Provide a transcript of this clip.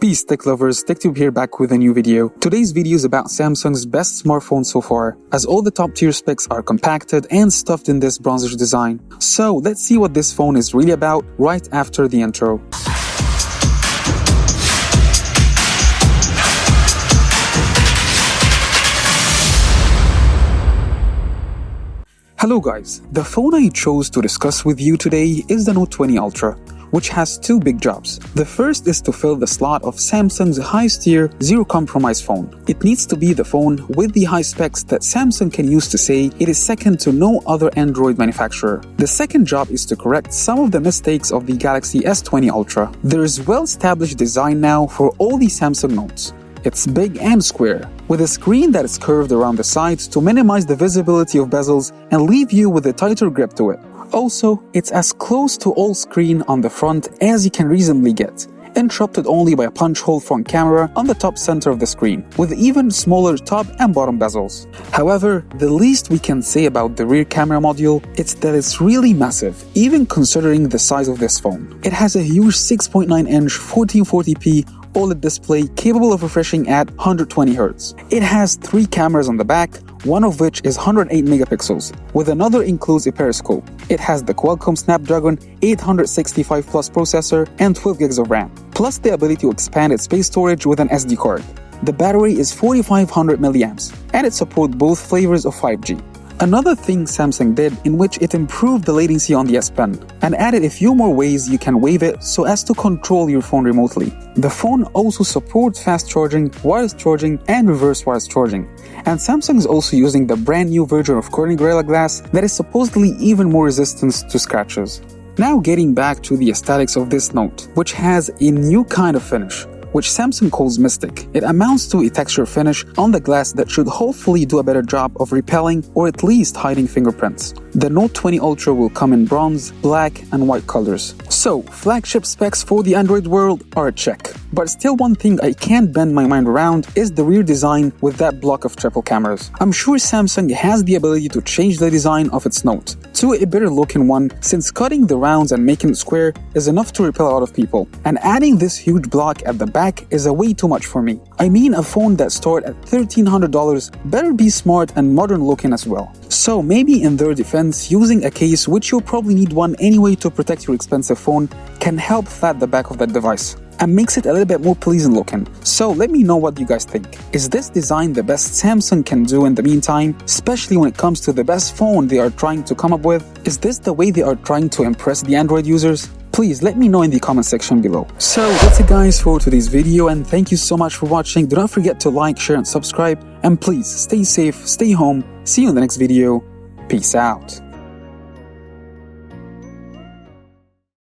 Peace tech lovers, TechTube here back with a new video. Today's video is about Samsung's best smartphone so far, as all the top tier specs are compacted and stuffed in this bronzish design. So let's see what this phone is really about right after the intro. Hello guys, the phone I chose to discuss with you today is the Note 20 Ultra, which has two big jobs. The first is to fill the slot of Samsung's highest tier, zero-compromise phone. It needs to be the phone with the high specs that Samsung can use to say it is second to no other Android manufacturer. The second job is to correct some of the mistakes of the Galaxy S20 Ultra. There is well-established design now for all the Samsung Notes. It's big and square, with a screen that is curved around the sides to minimize the visibility of bezels and leave you with a tighter grip to it. Also, it's as close to all screen on the front as you can reasonably get, interrupted only by a punch-hole front camera on the top center of the screen, with even smaller top and bottom bezels. However, the least we can say about the rear camera module is that it's really massive, even considering the size of this phone. It has a huge 6.9-inch 1440p OLED display capable of refreshing at 120Hz. It has three cameras on the back, one of which is 108 megapixels, with another includes a periscope. It has the Qualcomm Snapdragon 865 Plus processor and 12 gigs of RAM, plus the ability to expand its space storage with an SD card. The battery is 4500 mAh, and it supports both flavors of 5G. Another thing Samsung did in which it improved the latency on the S Pen and added a few more ways you can wave it so as to control your phone remotely. The phone also supports fast charging, wireless charging, and reverse wireless charging. And Samsung is also using the brand new version of Corning Gorilla Glass that is supposedly even more resistant to scratches. Now getting back to the aesthetics of this Note, which has a new kind of finish, which Samsung calls Mystic. It amounts to a texture finish on the glass that should hopefully do a better job of repelling or at least hiding fingerprints. The Note 20 Ultra will come in bronze, black, and white colors. So, flagship specs for the Android world are a check. But still one thing I can't bend my mind around is the rear design with that block of triple cameras. I'm sure Samsung has the ability to change the design of its Note to a better looking one, since cutting the rounds and making it square is enough to repel a lot of people. And adding this huge block at the back is a way too much for me. I mean, a phone that starts at $1,300 better be smart and modern looking as well. So maybe in their defense, using a case, which you'll probably need one anyway to protect your expensive phone, can help flat the back of that device and makes it a little bit more pleasing looking. So let me know what you guys think. Is this design the best Samsung can do in the meantime, especially when it comes to the best phone they are trying to come up with? Is this the way they are trying to impress the Android users? Please let me know in the comment section below. So that's it guys for today's video, and thank you so much for watching. Do not forget to like, share, and subscribe, and please stay safe, stay home. See you in the next video. Peace out.